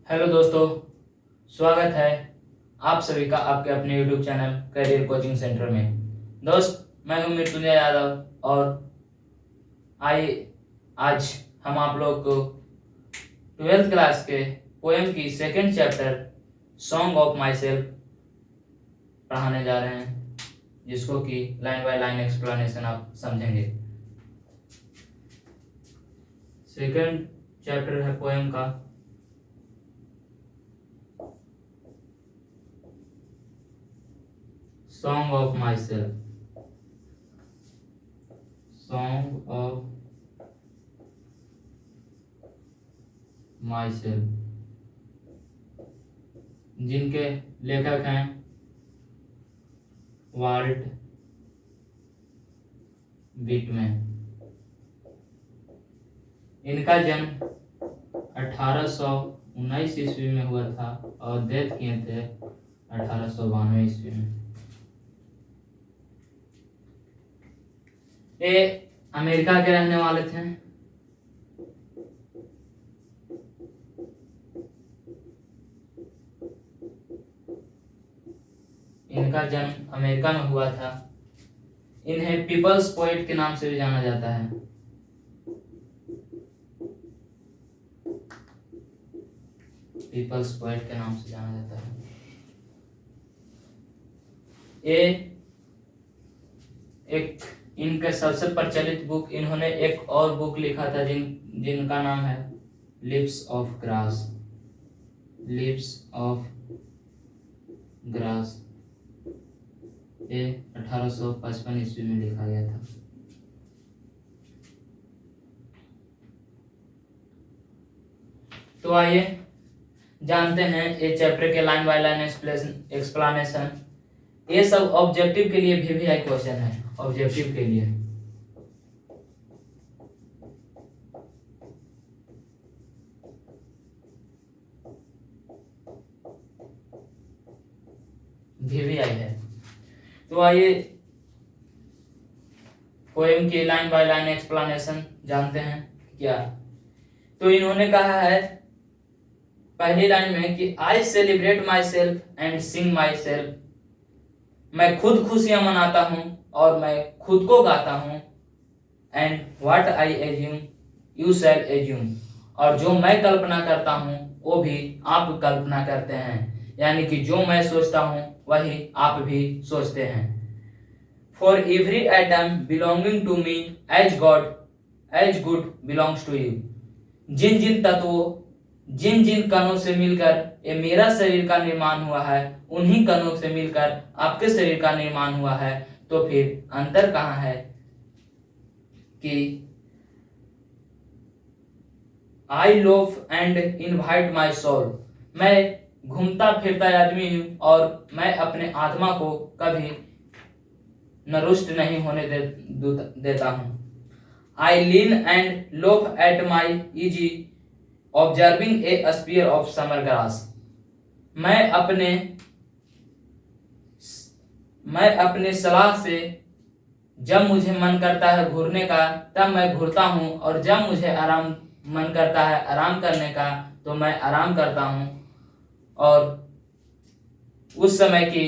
Hello दोस्तों, स्वागत है आप सभी का आपके अपने YouTube channel career coaching centre में। दोस्त, मैं हूं मृत्युंजय यादव और आइए आज हम आप लोग को 12th क्लास के पोएम की second chapter song of my self पढ़ाने जा रहे हैं, जिसको कि लाइन बाय लाइन एक्सप्लेनेशन आप समझेंगे। सेकंड चैप्टर है पोएम का Song of Myself. Song of Myself, जिनके लेखक हैं वाल्ट विटमैन। इनका जन्म 1819 ईस्वी में हुआ था और डेथ किए थे 1892 ईस्वी में। ये अमेरिका के रहने वाले थे। इनका जन्म अमेरिका में हुआ था। इन्हें पीपल्स पोएट के नाम से भी जाना जाता है। पीपल्स पोएट के नाम से जाना जाता है। ये एक इनका सबसे प्रचलित बुक, इन्होंने एक और बुक लिखा था जिनका नाम है lips of grass. Lips of grass ये 1855 ईस्वी में लिखा गया था। तो आइए जानते हैं ये चैप्टर के लाइन बाय लाइन एक्सप्लेनेशन। ये सब ऑब्जेक्टिव के लिए भी आई क्वेश्चन है। ऑब्जेक्टिव के लिए VVI है। तो आइए पोएम की लाइन बाय लाइन एक्सप्लेनेशन जानते हैं क्या। तो इन्होंने कहा है पहली लाइन में कि I celebrate my self and Singh my self. मैं खुद खुशियां मनाता हूं और मैं खुद को गाता हूं। And what I assume you shall assume. और जो मैं कल्पना करता हूं वो भी आप कल्पना करते हैं, यानी कि जो मैं सोचता हूं वही आप भी सोचते हैं। For every atom belonging to me as good belongs to you. जिन जिन तत्वों जिन जिन कणों से मिलकर ये मेरा शरीर का निर्माण हुआ है, उन्हीं कणों से मिलकर आपके शरीर का निर्माण हुआ है। तो फिर अंतर कहाँ है कि I love and invite my soul. मैं घूमता फिरता आदमी हूं और मैं अपने आत्मा को कभी न रुष्ट नहीं होने देता हूं। I lean and loaf at my ease observing a spear of summer grass. मैं अपने सलाह से जब मुझे मन करता है घूरने का तब मैं घूरता हूं, और जब मुझे मन करता है आराम करने का तो मैं आराम करता हूं। और उस समय की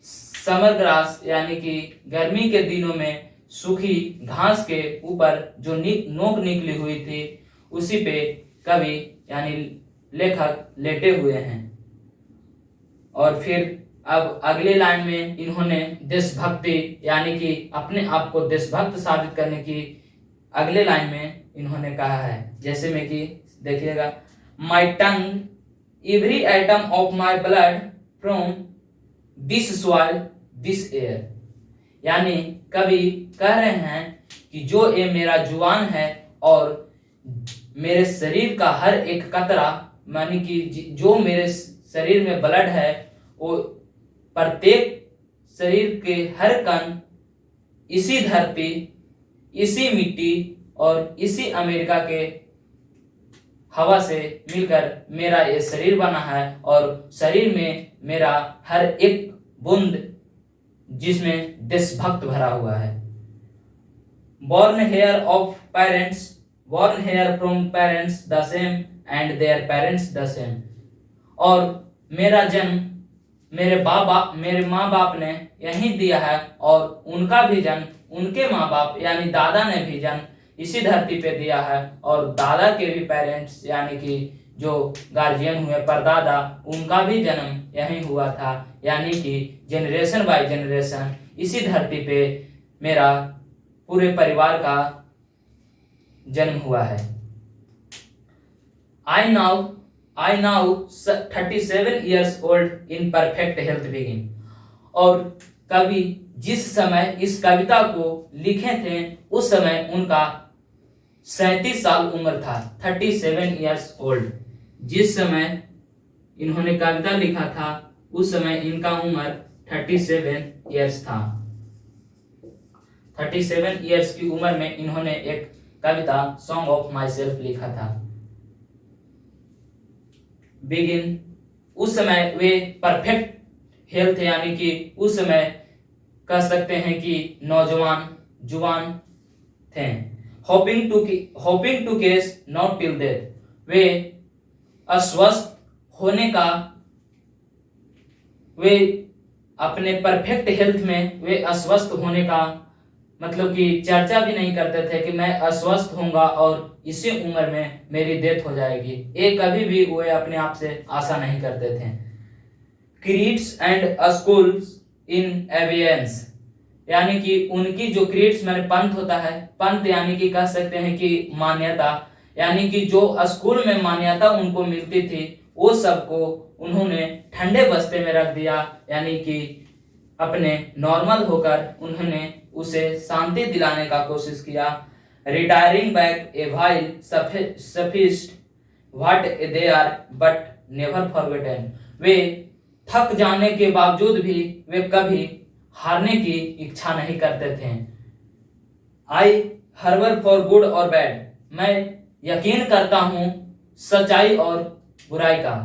समर ग्रास यानी कि गर्मी के दिनों में सूखी घास के ऊपर जो नोक निकली हुई थी उसी पे कवि यानी लेखक लेटे हुए हैं। और फिर अब अगले लाइन में इन्होंने देशभक्ति यानी कि अपने आप को देशभक्त साबित करने की अगले लाइन में इन्होंने कहा है, जैसे में कि देखिएगा, my tongue every atom of my blood from this soil this air. यानी कवि कह रहे हैं कि जो ये मेरा जुबान है और मेरे शरीर का हर एक कतरा, मानी कि जो मेरे शरीर में ब्लड है वो प्रत्येक शरीर के हर कण इसी धरती, इसी मिट्टी और इसी अमेरिका के हवा से मिलकर मेरा ये शरीर बना है। और शरीर में मेरा हर एक बूंद जिसमें देशभक्त भरा हुआ है। born here of parents, born here from parents the same and their parents the same. और मेरा जन्म मेरे माँ बाप ने यहीं दिया है और उनका भी जन्म उनके माँ बाप यानी दादा ने भी जन्म इसी धरती पे दिया है और दादा के भी पेरेंट्स यानी कि जो गार्जियन हुए परदादा उनका भी जन्म यहीं हुआ था, यानी कि जनरेशन बाय जनरेशन इसी धरती पे मेरा पूरे परिवार का जन्म हुआ है। I now 37 years old in perfect health begin। और कवि जिस समय इस कविता को लिखे थे उस समय उनका 37 साल उम्र था। 37 years old जिस समय इन्होंने कविता लिखा था उस समय इनका उम्र 37 years था। 37 years की उम्र में इन्होंने एक कविता सॉन्ग ऑफ माई सेल्फ लिखा था। बिगिन उस समय वे परफेक्ट हेल्थ यानी कि उस समय कह सकते हैं कि नौजवान जुवान थे। Hoping to cease not till death, वे अस्वस्थ होने का वे अपने परफेक्ट हेल्थ में वे अस्वस्थ होने का मतलब कि चर्चा भी नहीं करते थे कि मैं अस्वस्थ होऊंगा और इसी उम्र में मेरी डेथ हो जाएगी, ये कभी भी वे अपने आप से आशा नहीं करते थे। क्रीड्स एंड स्कूल्स इन एवियंस यानी कि उनकी जो क्रीड्स मैंने पंथ होता है, पंथ यानी कि कह सकते हैं कि मान्यता, यानी कि जो स्कूल में मान्यता उनको मिलती थी वो सबको उन्होंने ठंडे बस्ते में रख दिया, यानी कि अपने नॉर्मल होकर उन्होंने उसे शांति दिलाने का कोशिश किया। Retiring back a while sufficed what they are but never forgotten, वे थक जाने के बावजूद भी वे कभी हारने की इच्छा नहीं करते थे। आई हर्बर फॉर गुड और बैड, मैं यकीन करता हूं सच्चाई और बुराई का,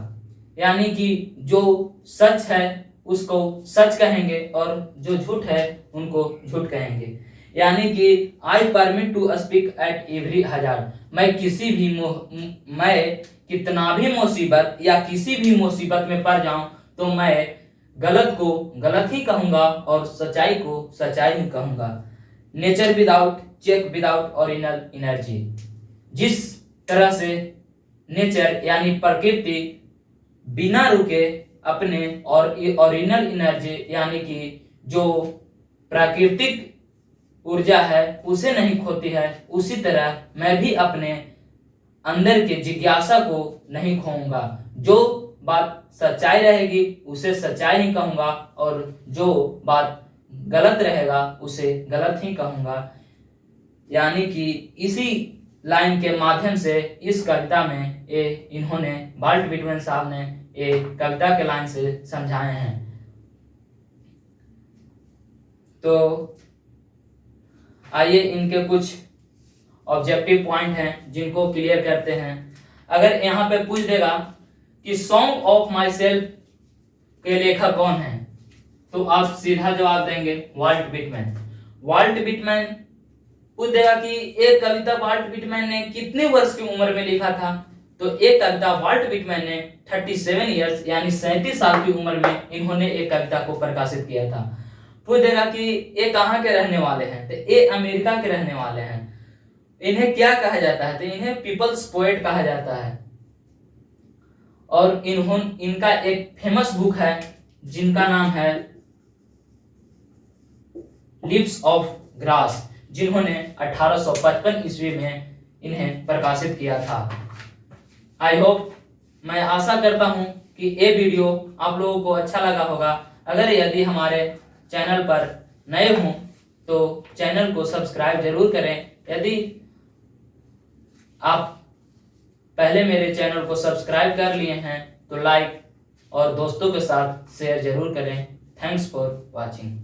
यानी कि जो सच है उसको सच कहेंगे और जो झूठ है उनको झूठ कहेंगे, यानी कि I permit to speak at every hazard, मैं कितना भी मुसीबत या किसी भी मुसीबत में पड़ जाऊं तो मैं गलत को गलत ही कहूंगा और सच्चाई को सच्चाई ही कहूंगा। Nature without check without original energy, जिस तरह से नेचर यानी प्रकृति बिना रुके अपने और ओरिजिनल एनर्जी यानी कि जो प्राकृतिक ऊर्जा है उसे नहीं खोती है, उसी तरह मैं भी अपने अंदर के जिज्ञासा को नहीं खोऊंगा। जो बात सच्चाई रहेगी उसे सच्चाई ही कहूंगा और जो बात गलत रहेगा उसे गलत ही कहूंगा, यानी कि इसी लाइन के माध्यम से इस कविता में ये इन्होंने वाल्ट व्हिटमैन साहब ने ये कविता के लाइन से समझाए हैं। तो आइए इनके कुछ ऑब्जेक्टिव पॉइंट हैं जिनको क्लियर करते हैं। अगर यहाँ पे पूछ देगा कि सॉन्ग ऑफ माई सेल्फ के लेखक कौन है तो आप सीधा जवाब देंगे वाल्ट व्हिटमैन। वाल्ट व्हिटमैन पूछ देगा कि एक कविता वाल्ट व्हिटमैन ने कितने वर्ष की उम्र में लिखा था तो एक कविता वाल्ट व्हिटमैन ने 37 इयर्स यानी 37 साल की उम्र में इन्होंने एक कविता को प्रकाशित किया था। पूछ देगा कि ये कहाँ के रहने वाले हैं तो ये अमेरिका के रहने वाले हैं। इन्हें क्या कहा जाता है तो इन्हें पीपल्स पोएट कहा जाता है। और इनका एक फेमस बुक है जिनका नाम है लिप्स ऑफ ग्रास, जिन्होंने 1855 ईस्वी में इन्हें प्रकाशित किया था। आई होप, मैं आशा करता हूं कि ये वीडियो आप लोगों को अच्छा लगा होगा। अगर यदि हमारे चैनल पर नए हों तो चैनल को सब्सक्राइब जरूर करें। यदि आप पहले मेरे चैनल को सब्सक्राइब कर लिए हैं तो लाइक और दोस्तों के साथ शेयर जरूर करें। Thanks for watching.